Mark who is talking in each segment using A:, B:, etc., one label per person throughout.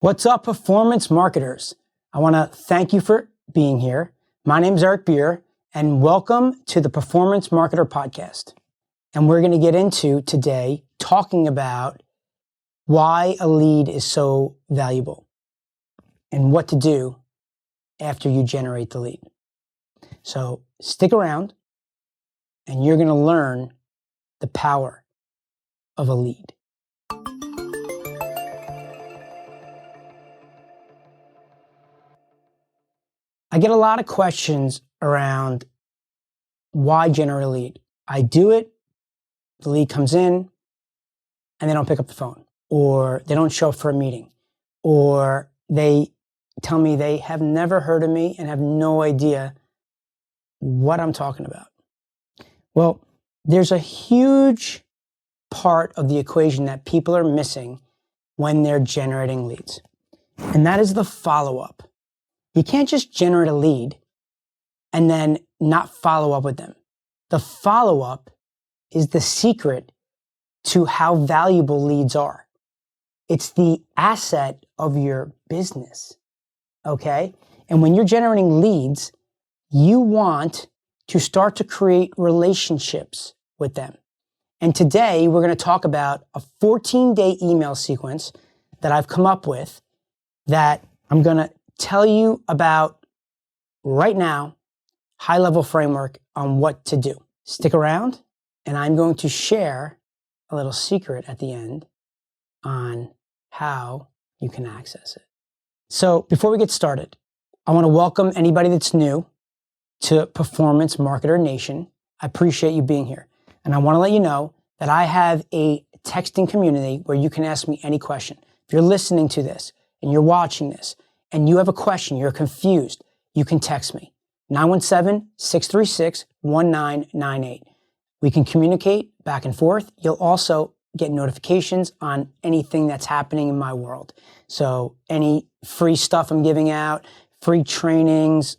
A: What's up, performance marketers? I want to thank you for being here. My name is Eric Beer, and welcome to the Performance Marketer Podcast. And we're going to get into today talking about why a lead is so valuable and what to do after you generate the lead. So stick around, and you're going to learn the power of a lead. I get a lot of questions around why generate a lead. I do it, the lead comes in, and they don't pick up the phone, or they don't show up for a meeting, or they tell me they have never heard of me and have no idea what I'm talking about. Well, there's a huge part of the equation that people are missing when they're generating leads, and that is the follow-up. You can't just generate a lead and then not follow up with them. The follow-up is the secret to how valuable leads are. It's the asset of your business, okay? And when you're generating leads, you want to start to create relationships with them. And today, we're going to talk about a 14-day email sequence that I've come up with that I'm going to tell you about right now, high-level framework on what to do. Stick around, and I'm going to share a little secret at the end on how you can access it. So before we get started, I want to welcome anybody that's new to Performance Marketer Nation. I appreciate you being here. And I want to let you know that I have a texting community where you can ask me any question. If you're listening to this and you're watching this, and you have a question, you're confused, you can text me, 917-636-1998. We can communicate back and forth. You'll also get notifications on anything that's happening in my world. So any free stuff I'm giving out, free trainings,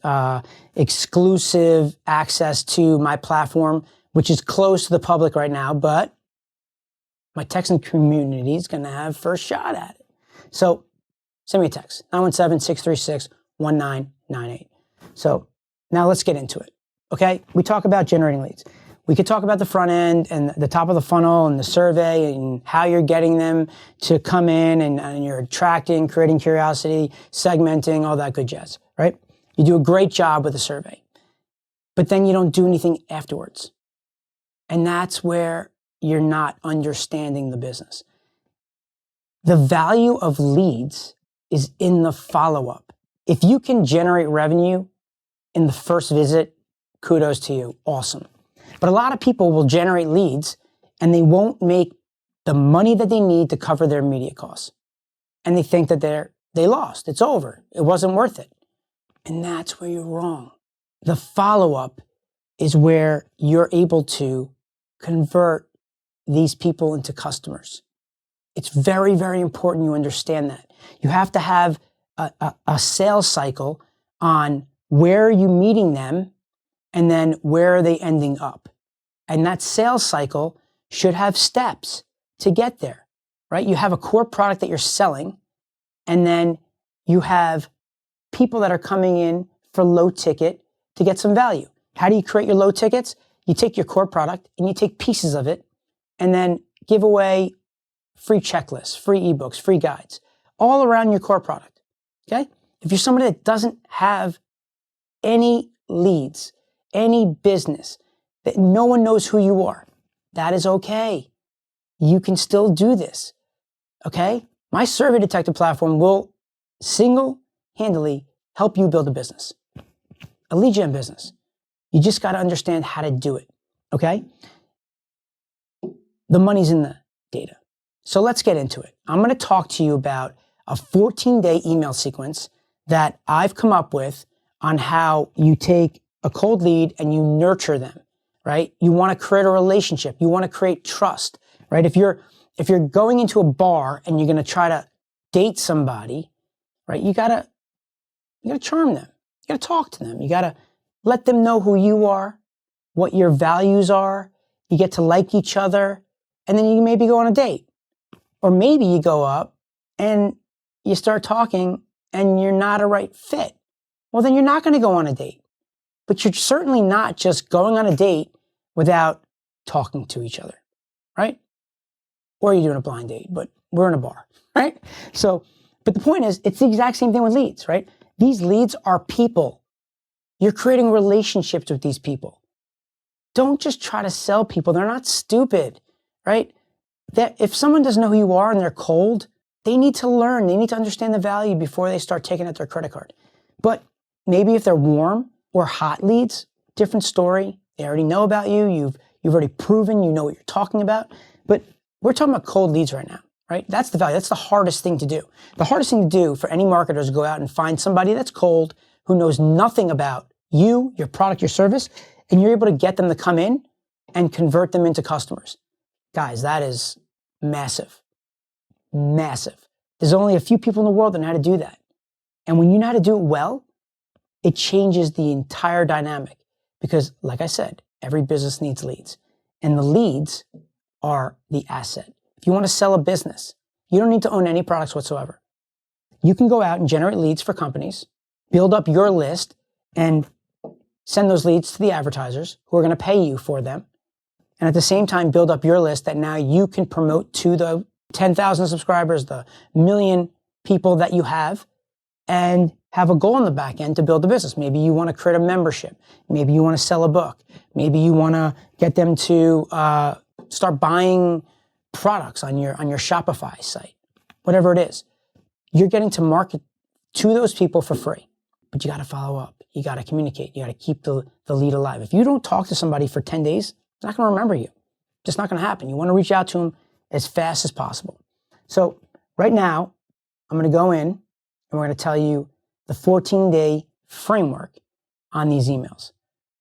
A: exclusive access to my platform, which is closed to the public right now, but my texting community is going to have first shot at it. So send me a text, 917-636-1998. So now let's get into it, okay? We talk about generating leads. We could talk about the front end and the top of the funnel and the survey and how you're getting them to come in and you're attracting, creating curiosity, segmenting, all that good jazz, right? You do a great job with the survey, but then you don't do anything afterwards. And that's where you're not understanding the business. The value of leads is in the follow-up. If you can generate revenue in the first visit, kudos to you, awesome. But a lot of people will generate leads and they won't make the money that they need to cover their media costs. And they think that they lost, it's over, it wasn't worth it. And that's where you're wrong. The follow-up is where you're able to convert these people into customers. It's very, very important you understand that. You have to have a sales cycle on where are you meeting them and then where are they ending up. And that sales cycle should have steps to get there, right? You have a core product that you're selling, and then you have people that are coming in for low ticket to get some value. How do you create your low tickets? You take your core product and you take pieces of it and then give away free checklists, free ebooks, free guides, all around your core product, okay? If you're somebody that doesn't have any leads, any business, that no one knows who you are, that is okay. You can still do this, okay? My Survey Detector platform will single-handedly help you build a business, a lead gen business. You just got to understand how to do it, okay? The money's in the data. So let's get into it. I'm going to talk to you about a 14-day email sequence that I've come up with on how you take a cold lead and you nurture them, right? You want to create a relationship. You want to create trust, right? If you're going into a bar and you're going to try to date somebody, right? You got to charm them. You got to talk to them. You got to let them know who you are, what your values are. You get to like each other, and then you maybe go on a date. Or maybe you go up and you start talking and you're not a right fit, well, then you're not going to go on a date. But you're certainly not just going on a date without talking to each other, right? Or you're doing a blind date, but we're in a bar, right? So, but the point is, it's the exact same thing with leads, right? These leads are people. You're creating relationships with these people. Don't just try to sell people. They're not stupid, right? That if someone doesn't know who you are and they're cold, they need to learn. They need to understand the value before they start taking out their credit card. But maybe if they're warm or hot leads, different story. They already know about you. You've already proven you know what you're talking about. But we're talking about cold leads right now, right? That's the value. That's the hardest thing to do. The hardest thing to do for any marketer is go out and find somebody that's cold, who knows nothing about you, your product, your service, and you're able to get them to come in and convert them into customers. Guys, that is massive. Massive. There's only a few people in the world that know how to do that. And when you know how to do it well, it changes the entire dynamic. Because, like I said, every business needs leads. And the leads are the asset. If you want to sell a business, you don't need to own any products whatsoever. You can go out and generate leads for companies, build up your list, and send those leads to the advertisers who are going to pay you for them. And at the same time, build up your list that now you can promote to the 10,000 subscribers, the million people that you have, and have a goal in the back end to build the business. Maybe you want to create a membership. Maybe you want to sell a book. Maybe you want to get them to start buying products on your Shopify site. Whatever it is, you're getting to market to those people for free. But you got to follow up. You got to communicate. You got to keep the lead alive. If you don't talk to somebody for 10 days, they're not going to remember you. Just not going to happen. You want to reach out to them as fast as possible. So right now, I'm going to go in and we're going to tell you the 14-day framework on these emails.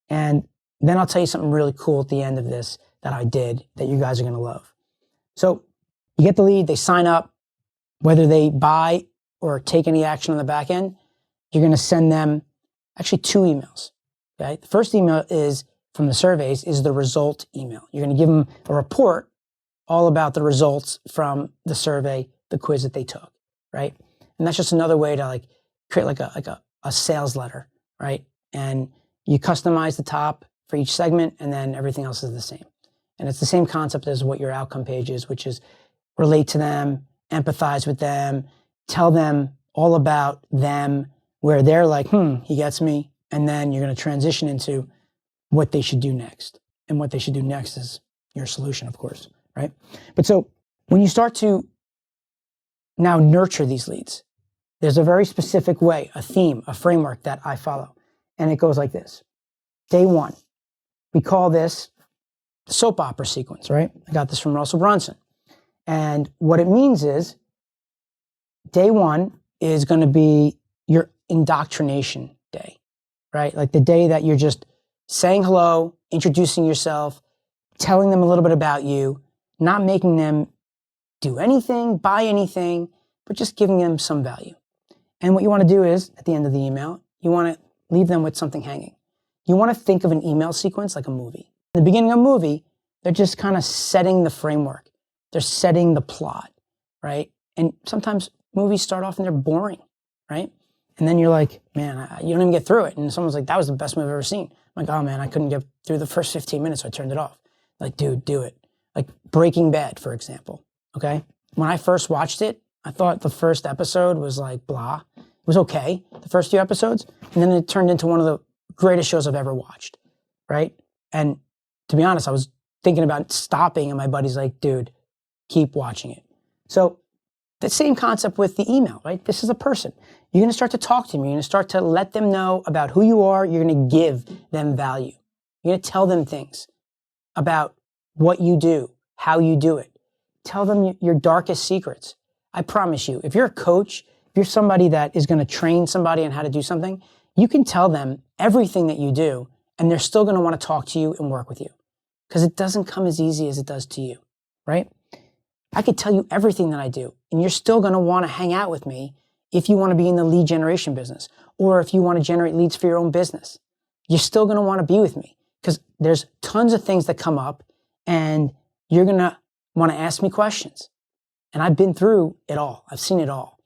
A: And then I'll tell you something really cool at the end of this that I did that you guys are going to love. So you get the lead, they sign up, whether they buy or take any action on the back end, you're going to send them actually 2 emails. Okay? The first email is from the surveys is the result email. You're going to give them a report all about the results from the survey, the quiz that they took, right? And that's just another way to create like a sales letter, right? And you customize the top for each segment, and then everything else is the same. And it's the same concept as what your outcome page is, which is relate to them, empathize with them, tell them all about them, where they're like, he gets me. And then you're going to transition into what they should do next. And what they should do next is your solution, of course, right? But so when you start to now nurture these leads, there's a very specific way, a theme, a framework that I follow. And it goes like this. Day 1, we call this the soap opera sequence, right? I got this from Russell Brunson. And what it means is day 1 is going to be your indoctrination day, right? Like the day that you're just saying hello, introducing yourself, telling them a little bit about you, not making them do anything, buy anything, but just giving them some value. And what you want to do is, at the end of the email, you want to leave them with something hanging. You want to think of an email sequence like a movie. In the beginning of a movie, they're just kind of setting the framework. They're setting the plot, right? And sometimes movies start off and they're boring, right? And then you're like, man, you don't even get through it. And someone's like, that was the best movie I've ever seen. I'm like, oh man, I couldn't get through the first 15 minutes, so I turned it off. Like, dude, do it. Like Breaking Bad, for example, okay? When I first watched it, I thought the first episode was like blah. It was okay, the first few episodes. And then it turned into one of the greatest shows I've ever watched, right? And to be honest, I was thinking about stopping and my buddy's like, dude, keep watching it. So the same concept with the email, right? This is a person. You're going to start to talk to them. You're going to start to let them know about who you are. You're going to give them value. You're going to tell them things about what you do, how you do it. Tell them your darkest secrets. I promise you, if you're a coach, if you're somebody that is going to train somebody on how to do something, you can tell them everything that you do, and they're still going to want to talk to you and work with you because it doesn't come as easy as it does to you, right? I could tell you everything that I do, and you're still going to want to hang out with me if you want to be in the lead generation business or if you want to generate leads for your own business. You're still going to want to be with me because there's tons of things that come up, and you're going to want to ask me questions. And I've been through it all. I've seen it all.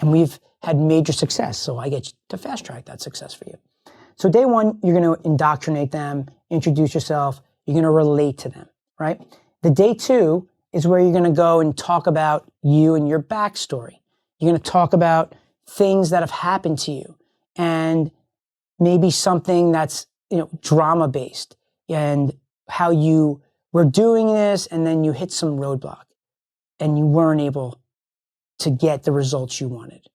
A: And we've had major success. So I get to fast track that success for you. So day one, you're going to indoctrinate them, introduce yourself. You're going to relate to them, right? The day two is where you're going to go and talk about you and your backstory. You're going to talk about things that have happened to you and maybe something that's, drama based and how you were doing this and then you hit some roadblock and you weren't able to get the results you wanted.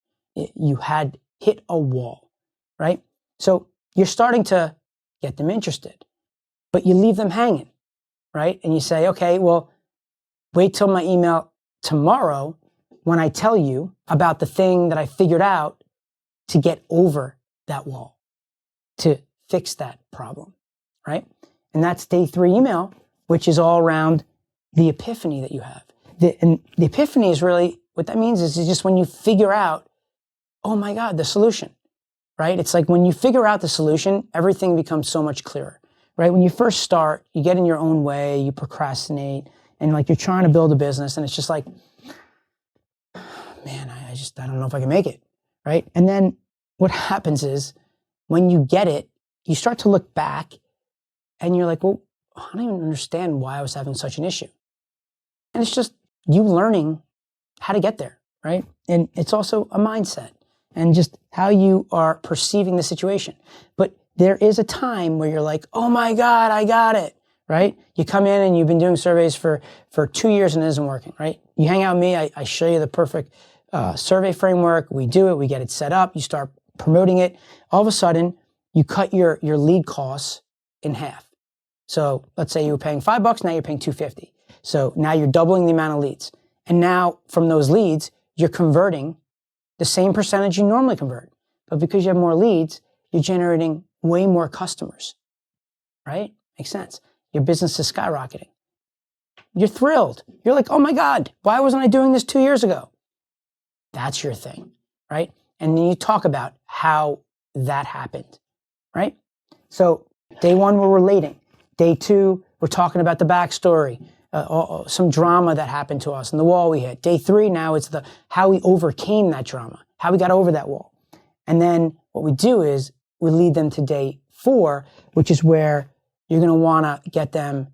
A: You had hit a wall, right? So you're starting to get them interested, but you leave them hanging, right? And you say, okay, well, wait till my email tomorrow when I tell you about the thing that I figured out to get over that wall, to fix that problem, right? And that's day three email, which is all around the epiphany that you have. And the epiphany is really, what that means is just when you figure out, oh my God, the solution, right? It's like when you figure out the solution, everything becomes so much clearer, right? When you first start, you get in your own way, you procrastinate, and like you're trying to build a business and it's just like, man, I don't know if I can make it, right? And then what happens is when you get it, you start to look back and you're like, well, I don't even understand why I was having such an issue. And it's just you learning how to get there, right? And it's also a mindset and just how you are perceiving the situation. But there is a time where you're like, oh my God, I got it, right? You come in and you've been doing surveys for 2 years and it isn't working, right? You hang out with me, I show you the perfect survey framework. We do it, we get it set up, you start promoting it. All of a sudden, you cut your lead costs in half. So let's say you were paying $5, now you're paying $2.50. So now you're doubling the amount of leads. And now from those leads, you're converting the same percentage you normally convert. But because you have more leads, you're generating way more customers, right? Makes sense. Your business is skyrocketing. You're thrilled. You're like, oh my God, why wasn't I doing this 2 years ago? That's your thing, right? And then you talk about how that happened, right? So day one, we're relating. Day two, we're talking about the backstory, some drama that happened to us and the wall we hit. Day three, now it's how we overcame that drama, how we got over that wall. And then what we do is we lead them to day four, which is where you're going to want to get them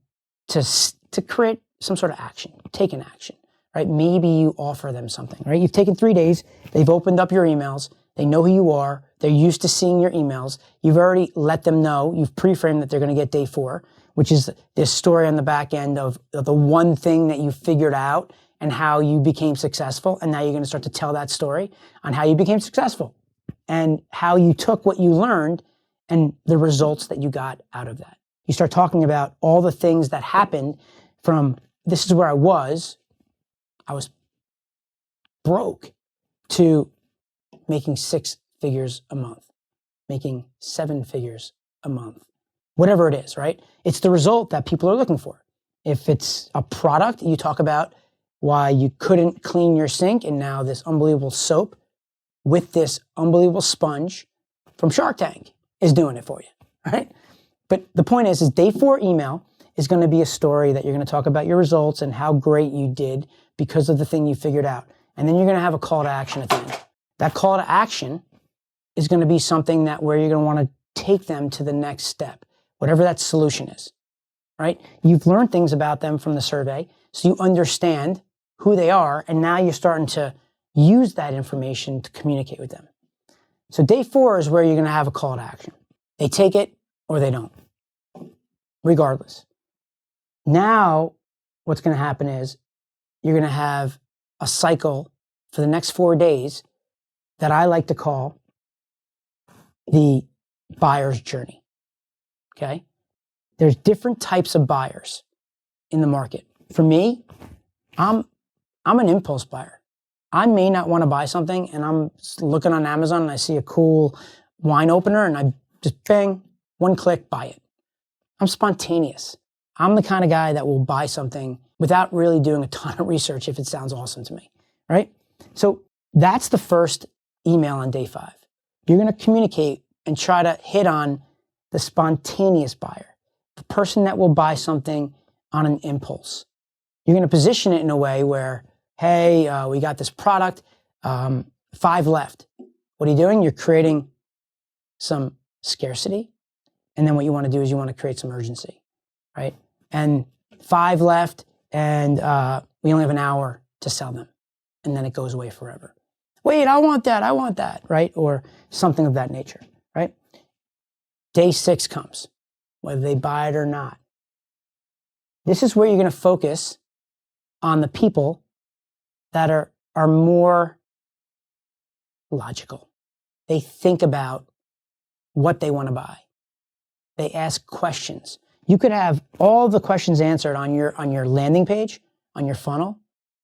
A: to create some sort of action, take an action, right? Maybe you offer them something, right? You've taken 3 days. They've opened up your emails. They know who you are. They're used to seeing your emails. You've already let them know. You've pre-framed that they're going to get day four, which is this story on the back end of the one thing that you figured out and how you became successful. And now you're going to start to tell that story on how you became successful and how you took what you learned and the results that you got out of that. You start talking about all the things that happened from this is where I was broke, to making 6 figures a month, making 7 figures a month, whatever it is, right? It's the result that people are looking for. If it's a product, you talk about why you couldn't clean your sink and now this unbelievable soap with this unbelievable sponge from Shark Tank is doing it for you, right? But the point is day 4 email is going to be a story that you're going to talk about your results and how great you did because of the thing you figured out. And then you're going to have a call to action at the end. That call to action is going to be something that where you're going to want to take them to the next step, whatever that solution is, right? You've learned things about them from the survey, so you understand who they are, and now you're starting to use that information to communicate with them. So day 4 is where you're going to have a call to action. They take it or they don't, regardless. Now, what's going to happen is you're going to have a cycle for the next 4 days that I like to call the buyer's journey, okay? There's different types of buyers in the market. For me, I'm an impulse buyer. I may not want to buy something and I'm looking on Amazon and I see a cool wine opener and I just bang, one click, buy it. I'm spontaneous. I'm the kind of guy that will buy something without really doing a ton of research if it sounds awesome to me, right? So that's the first email on day 5. You're going to communicate and try to hit on the spontaneous buyer, the person that will buy something on an impulse. You're going to position it in a way where, hey, we got this product. 5 left. What are you doing? You're creating some scarcity. And then what you want to do is you want to create some urgency, right? And 5 left, and we only have an hour to sell them. And then it goes away forever. Wait, I want that, right? Or something of that nature, right? Day 6 comes, whether they buy it or not. This is where you're going to focus on the people that are more logical. They think about what they want to buy. They ask questions. You could have all the questions answered on your landing page, on your funnel,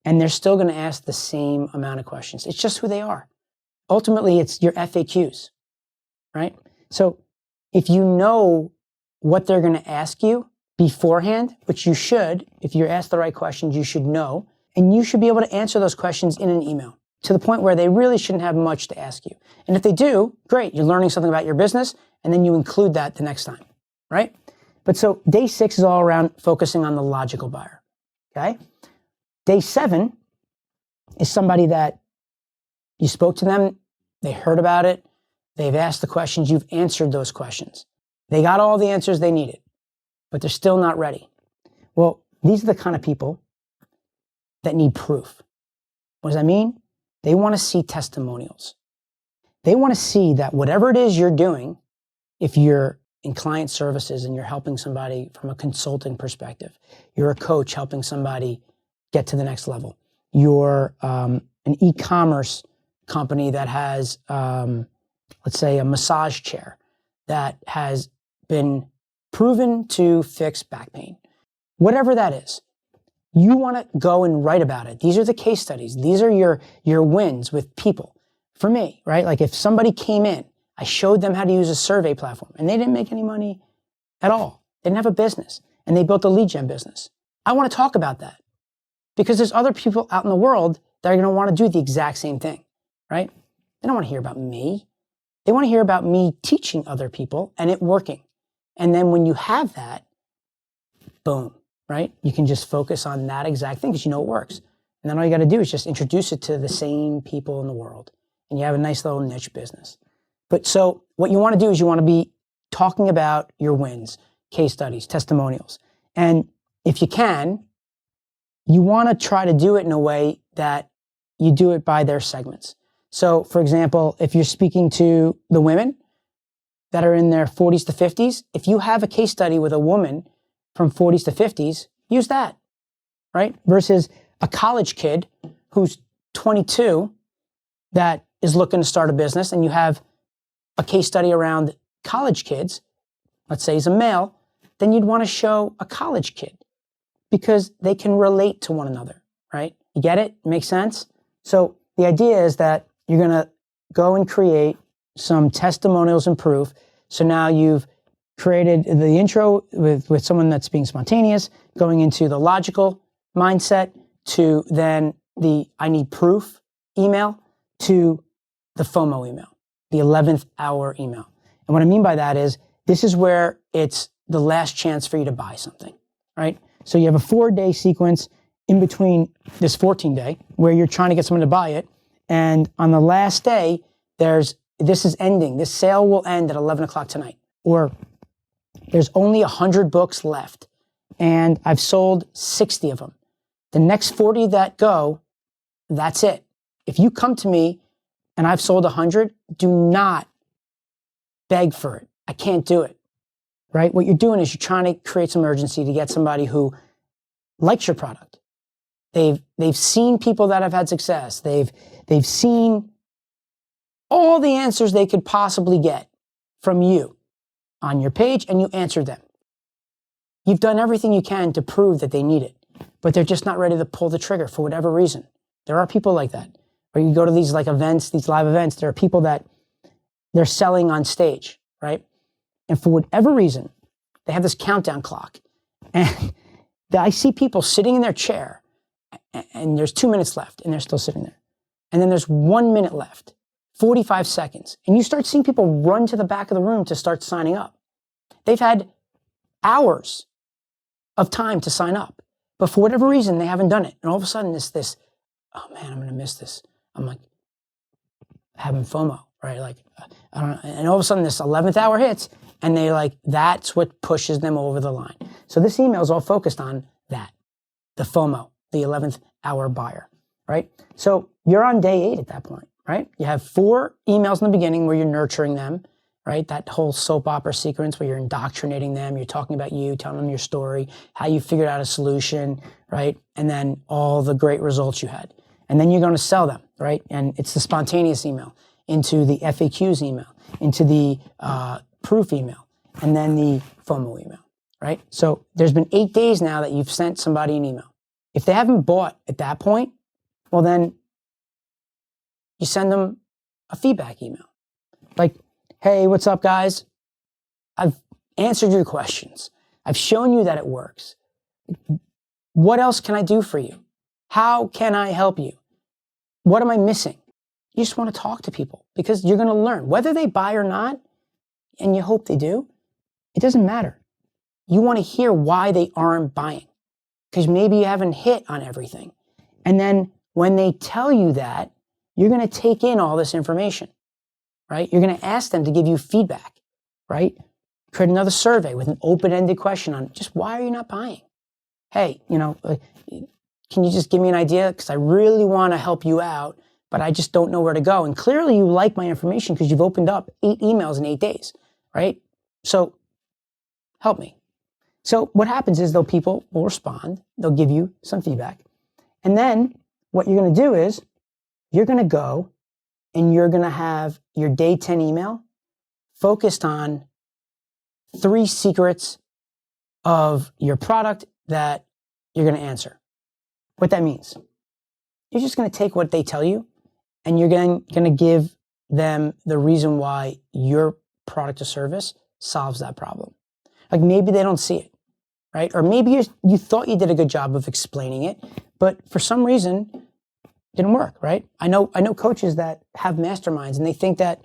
A: and they're still going to ask the same amount of questions. It's just who they are. Ultimately, it's your FAQs, right? So if you know what they're going to ask you beforehand, which you should, if you're asked the right questions, you should know, and you should be able to answer those questions in an email to the point where they really shouldn't have much to ask you. And if they do, great, you're learning something about your business, and then you include that the next time, right? But so day 6 is all around focusing on the logical buyer, okay? Day 7 is somebody that you spoke to them, they heard about it, they've asked the questions, you've answered those questions. They got all the answers they needed, but they're still not ready. Well, these are the kind of people that need proof. What does that mean? They want to see testimonials. They want to see that whatever it is you're doing, if you're in client services and you're helping somebody from a consulting perspective, you're a coach helping somebody get to the next level, you're an e-commerce company that has, let's say, a massage chair that has been proven to fix back pain. Whatever that is, you want to go and write about it. These are the case studies. These are your wins with people. For me, right? Like if somebody came in, I showed them how to use a survey platform and they didn't make any money at all. They didn't have a business and they built a lead gen business. I want to talk about that because there's other people out in the world that are going to want to do the exact same thing, right? They don't want to hear about me. They want to hear about me teaching other people and it working. And then when you have that, boom, right? You can just focus on that exact thing because you know it works. And then all you got to do is just introduce it to the same people in the world. And you have a nice little niche business. But so what you want to do is you want to be talking about your wins, case studies, testimonials. And if you can, you want to try to do it in a way that you do it by their segments. So for example, if you're speaking to the women that are in their 40s to 50s, if you have a case study with a woman from 40s to 50s, use that, right? Versus a college kid who's 22 that is looking to start a business and you have a case study around college kids, let's say he's a male, then you'd want to show a college kid because they can relate to one another, right? You get it? Makes sense? So the idea is that you're going to go and create some testimonials and proof. So now you've created the intro with someone that's being spontaneous, going into the logical mindset to then the I need proof email to the FOMO email, the 11th hour email. And what I mean by that is this is where it's the last chance for you to buy something, right? So you have a 4-day sequence in between this 14-day where you're trying to get someone to buy it. And on the last day, this is ending. This sale will end at 11 o'clock tonight. Or there's only 100 books left and I've sold 60 of them. The next 40 that go, that's it. If you come to me and I've sold 100, do not beg for it. I can't do it, right? What you're doing is you're trying to create some urgency to get somebody who likes your product. They've seen people that have had success. They've seen all the answers they could possibly get from you on your page and you answered them. You've done everything you can to prove that they need it, but they're just not ready to pull the trigger for whatever reason. There are people like that. Or you go to these like events, these live events, there are people that they're selling on stage, right? And for whatever reason, they have this countdown clock. And I see people sitting in their chair and there's 2 minutes left and they're still sitting there. And then there's 1 minute left, 45 seconds. And you start seeing people run to the back of the room to start signing up. They've had hours of time to sign up, but for whatever reason, they haven't done it. And all of a sudden it's this, oh man, I'm going to miss this. I'm like, having FOMO, right? Like, I don't know. And all of a sudden this 11th hour hits and they like, that's what pushes them over the line. So this email is all focused on that, the FOMO, the 11th hour buyer, right? So you're on day 8 at that point, right? You have 4 emails in the beginning where you're nurturing them, right? That whole soap opera sequence where you're indoctrinating them, you're talking about you, telling them your story, how you figured out a solution, right? And then all the great results you had. And then you're going to sell them, right? And it's the spontaneous email into the FAQs email, into the proof email, and then the FOMO email, right? So there's been 8 days now that you've sent somebody an email. If they haven't bought at that point, well then you send them a feedback email. Like, hey, what's up guys? I've answered your questions. I've shown you that it works. What else can I do for you? How can I help you? What am I missing? You just want to talk to people because you're going to learn. Whether they buy or not, and you hope they do, it doesn't matter. You want to hear why they aren't buying because maybe you haven't hit on everything. And then when they tell you that, you're going to take in all this information, right? You're going to ask them to give you feedback, right? Create another survey with an open-ended question on just why are you not buying? Hey, can you just give me an idea? Because I really want to help you out, but I just don't know where to go. And clearly you like my information because you've opened up 8 emails in 8 days, right? So help me. So what happens is people will respond. They'll give you some feedback. And then what you're going to do is you're going to go and you're going to have your day 10 email focused on 3 secrets of your product that you're going to answer. What that means, you're just going to take what they tell you and you're going to give them the reason why your product or service solves that problem. Like maybe they don't see it, right? Or maybe you thought you did a good job of explaining it, but for some reason it didn't work, right? I know coaches that have masterminds and they think that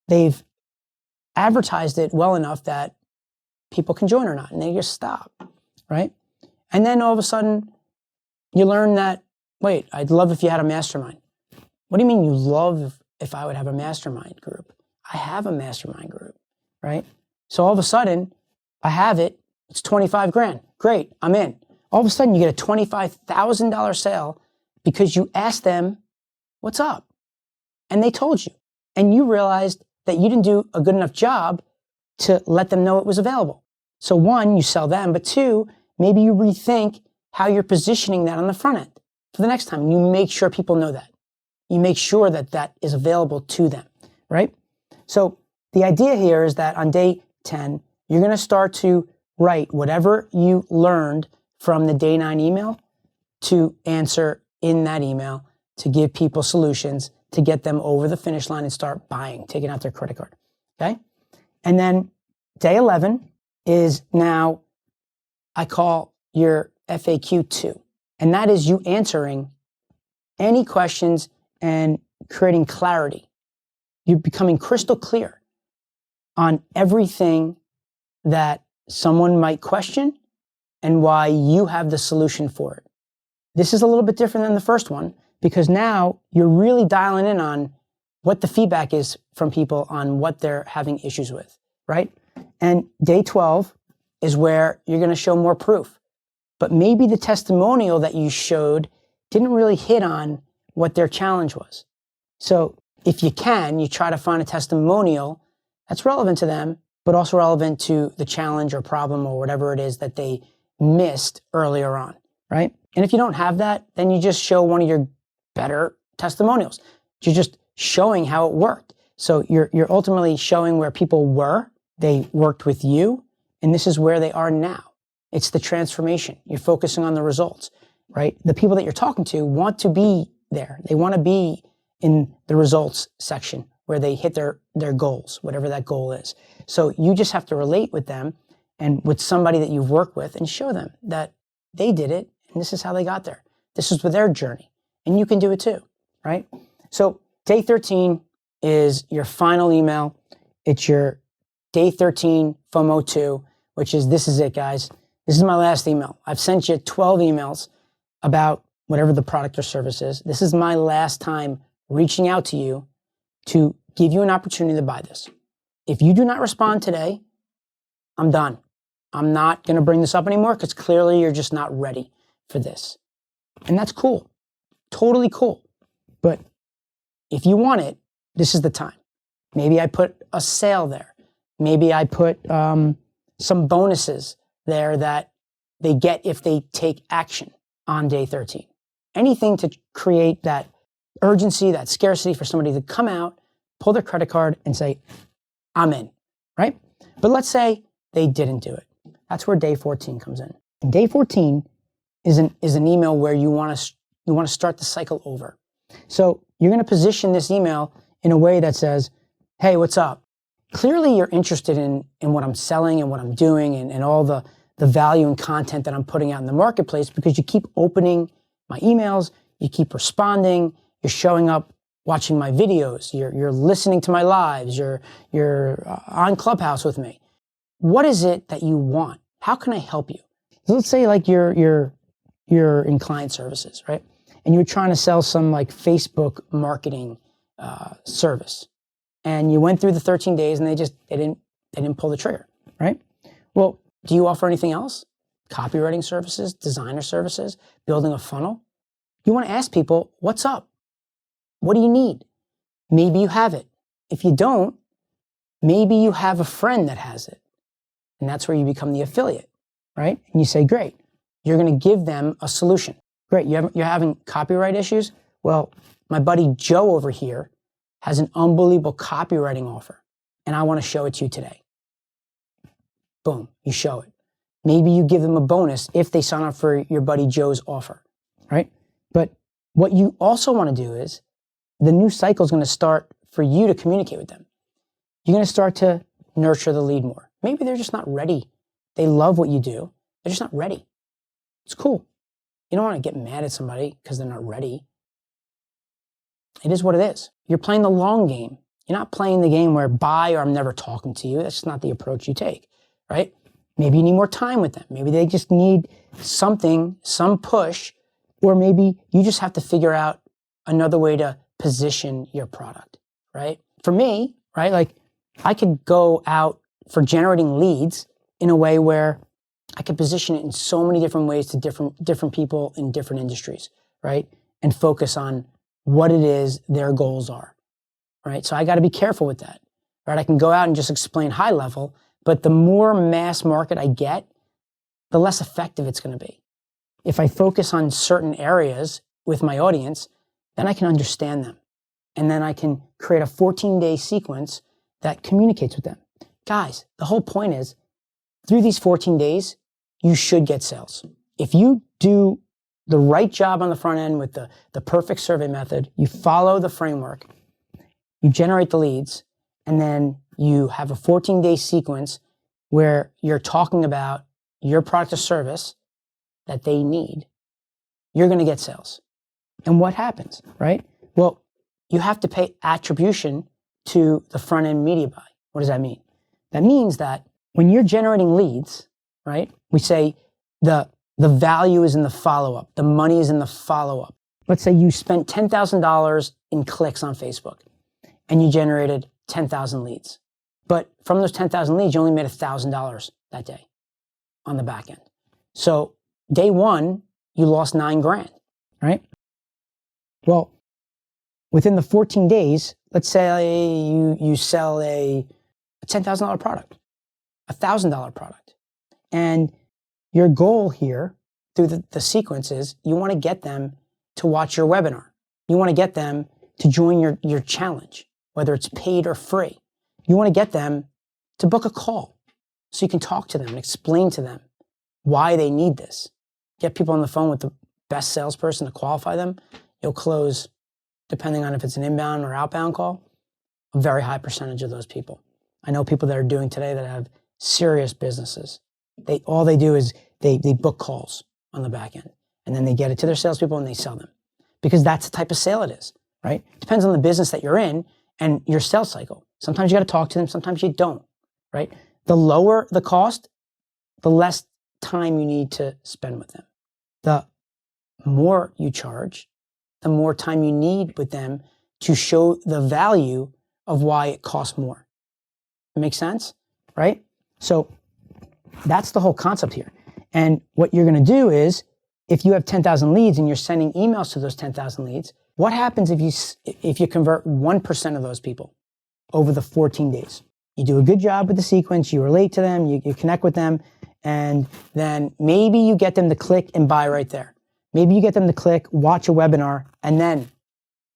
A: they've advertised it well enough that people can join or not, and they just stop, right? And then all of a sudden you learn that, wait, I'd love if you had a mastermind. What do you mean you love if I would have a mastermind group? I have a mastermind group, right? So all of a sudden, I have it. It's 25 grand. Great, I'm in. All of a sudden, you get a $25,000 sale because you asked them, what's up? And they told you. And you realized that you didn't do a good enough job to let them know it was available. So 1, you sell them, but 2, maybe you rethink how you're positioning that on the front end. For the next time, you make sure people know that. You make sure that that is available to them, right? So the idea here is that on day 10, you're going to start to write whatever you learned from the day 9 email to answer in that email to give people solutions to get them over the finish line and start buying, taking out their credit card, okay? And then day 11 is now, I call your FAQ 2. And that is you answering any questions and creating clarity. You're becoming crystal clear on everything that someone might question and why you have the solution for it. This is a little bit different than the first one because now you're really dialing in on what the feedback is from people on what they're having issues with, right? And day 12 is where you're going to show more proof. But maybe the testimonial that you showed didn't really hit on what their challenge was. So if you can, you try to find a testimonial that's relevant to them, but also relevant to the challenge or problem or whatever it is that they missed earlier on, right? And if you don't have that, then you just show one of your better testimonials. You're just showing how it worked. So you're ultimately showing where people were, they worked with you, and this is where they are now. It's the transformation. You're focusing on the results, right? The people that you're talking to want to be there. They want to be in the results section where they hit their goals, whatever that goal is. So you just have to relate with them and with somebody that you've worked with and show them that they did it and this is how they got there. This is with their journey and you can do it too, right? So day 13 is your final email. It's your day 13 FOMO 2, which is, this is it, guys. This is my last email. I've sent you 12 emails about whatever the product or service is. This is my last time reaching out to you to give you an opportunity to buy this. If you do not respond today, I'm done. I'm not going to bring this up anymore because clearly you're just not ready for this. And that's cool. Totally cool. But if you want it, this is the time. Maybe I put a sale there. Maybe I put some bonuses there that they get if they take action on day 13. Anything to create that urgency, that scarcity for somebody to come out, pull their credit card and say, I'm in, right? But let's say they didn't do it. That's where day 14 comes in. And day 14 is an email where you want to start the cycle over. So you're going to position this email in a way that says, hey, what's up? Clearly you're interested in what I'm selling and what I'm doing and all the value and content that I'm putting out in the marketplace because you keep opening my emails, you keep responding, you're showing up watching my videos, you're listening to my lives, you're on Clubhouse with me. What is it that you want? How can I help you? So let's say like you're in client services, right? And you're trying to sell some like Facebook marketing service. And you went through the 13 days and they didn't pull the trigger, right? Well, do you offer anything else? Copywriting services, designer services, building a funnel? You want to ask people, what's up? What do you need? Maybe you have it. If you don't, maybe you have a friend that has it. And that's where you become the affiliate, right? And you say, great, you're going to give them a solution. Great, you're having copyright issues? Well, my buddy Joe over here has an unbelievable copywriting offer, and I want to show it to you today. Boom, you show it. Maybe you give them a bonus if they sign up for your buddy Joe's offer, right? But what you also want to do is the new cycle is going to start for you to communicate with them. You're going to start to nurture the lead more. Maybe they're just not ready. They love what you do. They're just not ready. It's cool. You don't want to get mad at somebody because they're not ready. It is what it is. You're playing the long game. You're not playing the game where bye or I'm never talking to you. That's just not the approach you take, right? Maybe you need more time with them. Maybe they just need something, some push, or maybe you just have to figure out another way to position your product, right? For me, right, like I could go out for generating leads in a way where I could position it in so many different ways to different people in different industries, right? And focus on what it is their goals are, right? So I got to be careful with that, right? I can go out and just explain high level, but the more mass market I get, the less effective it's going to be. If I focus on certain areas with my audience, then I can understand them. And then I can create a 14-day sequence that communicates with them. Guys, the whole point is, through these 14 days, you should get sales. If you do the right job on the front end with the perfect survey method, you follow the framework, you generate the leads, and then you have a 14-day sequence where you're talking about your product or service that they need, you're going to get sales. And what happens, right? Well, you have to pay attribution to the front end media buy. What does that mean? That means that when you're generating leads, right, we say the value is in the follow-up. The money is in the follow-up. Let's say you spent $10,000 in clicks on Facebook and you generated 10,000 leads. But from those 10,000 leads, you only made $1,000 that day on the back end. So day one, you lost $9,000, right? Well, within the 14 days, let's say you sell a $10,000 product, a $1,000 product. And your goal here through the sequence is you want to get them to watch your webinar. You want to get them to join your challenge, whether it's paid or free. You want to get them to book a call so you can talk to them and explain to them why they need this. Get people on the phone with the best salesperson to qualify them. You'll close, depending on if it's an inbound or outbound call, a very high percentage of those people. I know people that are doing today that have serious businesses. All they do is they book calls on the back end, and then they get it to their salespeople and they sell them, because that's the type of sale it is, right? Depends on the business that you're in and your sales cycle. Sometimes you got to talk to them, sometimes you don't, right? The lower the cost, the less time you need to spend with them. The more you charge, the more time you need with them to show the value of why it costs more. Make sense? Right? So that's the whole concept here. And what you're going to do is, if you have 10,000 leads and you're sending emails to those 10,000 leads, what happens if you convert 1% of those people over the 14 days? You do a good job with the sequence, you relate to them, you connect with them, and then maybe you get them to click and buy right there. Maybe you get them to click, watch a webinar, and then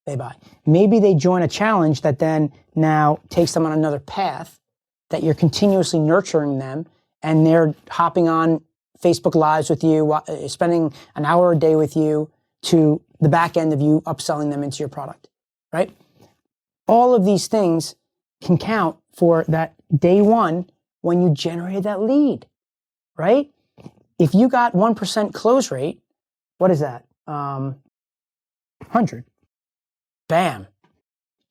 A: they buy. Maybe they join a challenge that then now takes them on another path, that you're continuously nurturing them, and they're hopping on Facebook Lives with you, spending an hour a day with you, to the back end of you upselling them into your product, right? All of these things can count for that day one when you generated that lead, right? If you got 1% close rate, what is that? 100. Bam.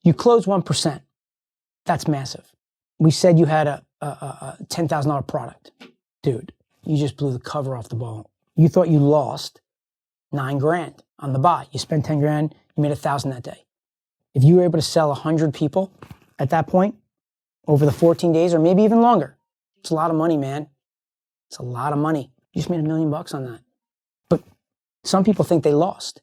A: You close 1%. That's massive. We said you had a $10,000 product. Dude, you just blew the cover off the ball. You thought you lost $9,000 on the buy. You spent 10 grand, you made 1,000 that day. If you were able to sell 100 people at that point over the 14 days, or maybe even longer, it's a lot of money, man. It's a lot of money. You just made $1 million on that. But some people think they lost.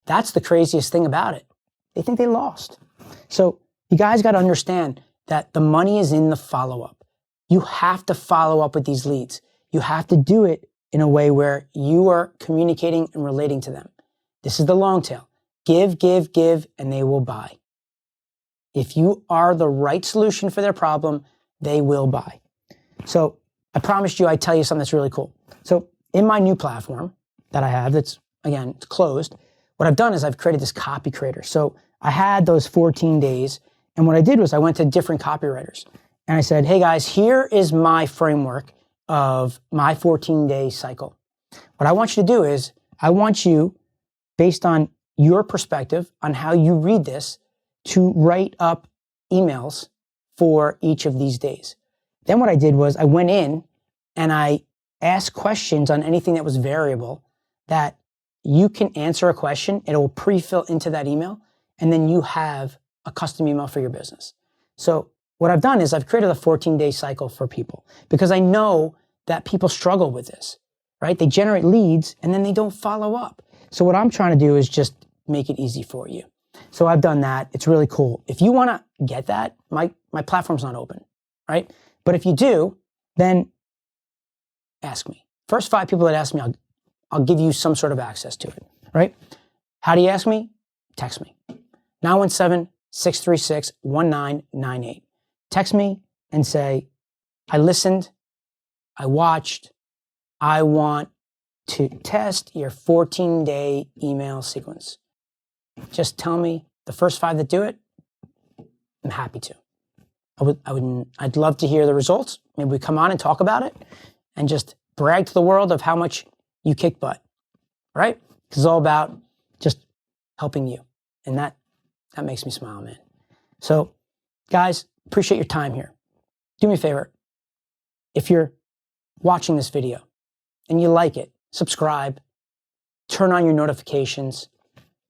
A: That's the craziest thing about it. They think they lost. So you guys got to understand that the money is in the follow-up. You have to follow up with these leads. You have to do it in a way where you are communicating and relating to them. This is the long tail. Give, give, give, and they will buy. If you are the right solution for their problem, they will buy. So I promised you I'd tell you something that's really cool. So in my new platform that I have, that's, again, it's closed, what I've done is I've created this copy creator. So I had those 14 days, and what I did was I went to different copywriters, and I said, hey guys, here is my framework of my 14-day cycle. What I want you to do is, I want you, based on your perspective on how you read this, to write up emails for each of these days. Then what I did was I went in and I asked questions on anything that was variable, that you can answer a question, it will pre-fill into that email, and then you have a custom email for your business. So what I've done is I've created a 14-day cycle for people, because I know that people struggle with this, right? They generate leads and then they don't follow up. So what I'm trying to do is just make it easy for you. So I've done that. It's really cool. If you want to get that, my platform's not open, right? But if you do, then ask me. First 5 people that ask me, I'll give you some sort of access to it, right? How do you ask me? Text me. 917-636-1998. Text me and say, I listened, I watched, I want to test your 14-day email sequence. Just tell me the first 5 that do it. I'm happy to. I'd love to hear the results. Maybe we come on and talk about it and just brag to the world of how much you kick butt, right? It's all about just helping you. And that makes me smile, man. So guys, appreciate your time here. Do me a favor. If you're watching this video and you like it, subscribe, turn on your notifications,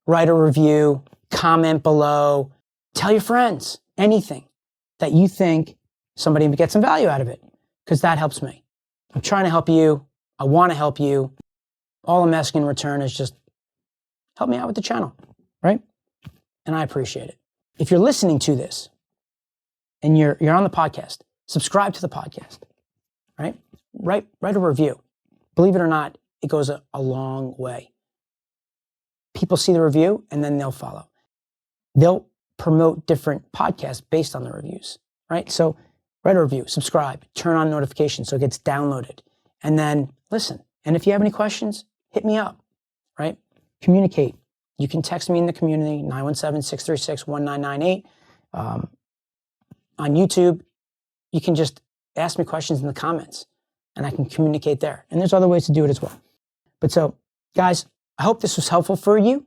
A: write a review, comment below, tell your friends, anything that you think somebody would get some value out of it, because that helps me. I'm trying to help you. I want to help you. All I'm asking in return is just help me out with the channel, right? And I appreciate it. If you're listening to this and you're on the podcast, subscribe to the podcast, right? Write a review. Believe it or not, it goes a long way. People see the review and then they'll follow. They'll promote different podcasts based on the reviews, right? So write a review, subscribe, turn on notifications so it gets downloaded, and then listen. And if you have any questions, hit me up, right? Communicate. You can text me in the community, 917-636-1998. On YouTube, you can just ask me questions in the comments and I can communicate there. And there's other ways to do it as well. But so, guys, I hope this was helpful for you.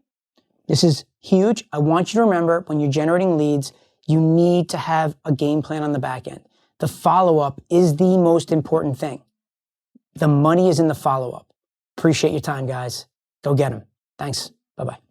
A: This is huge. I want you to remember, when you're generating leads, you need to have a game plan on the back end. The follow-up is the most important thing. The money is in the follow-up. Appreciate your time, guys. Go get them. Thanks. Bye-bye.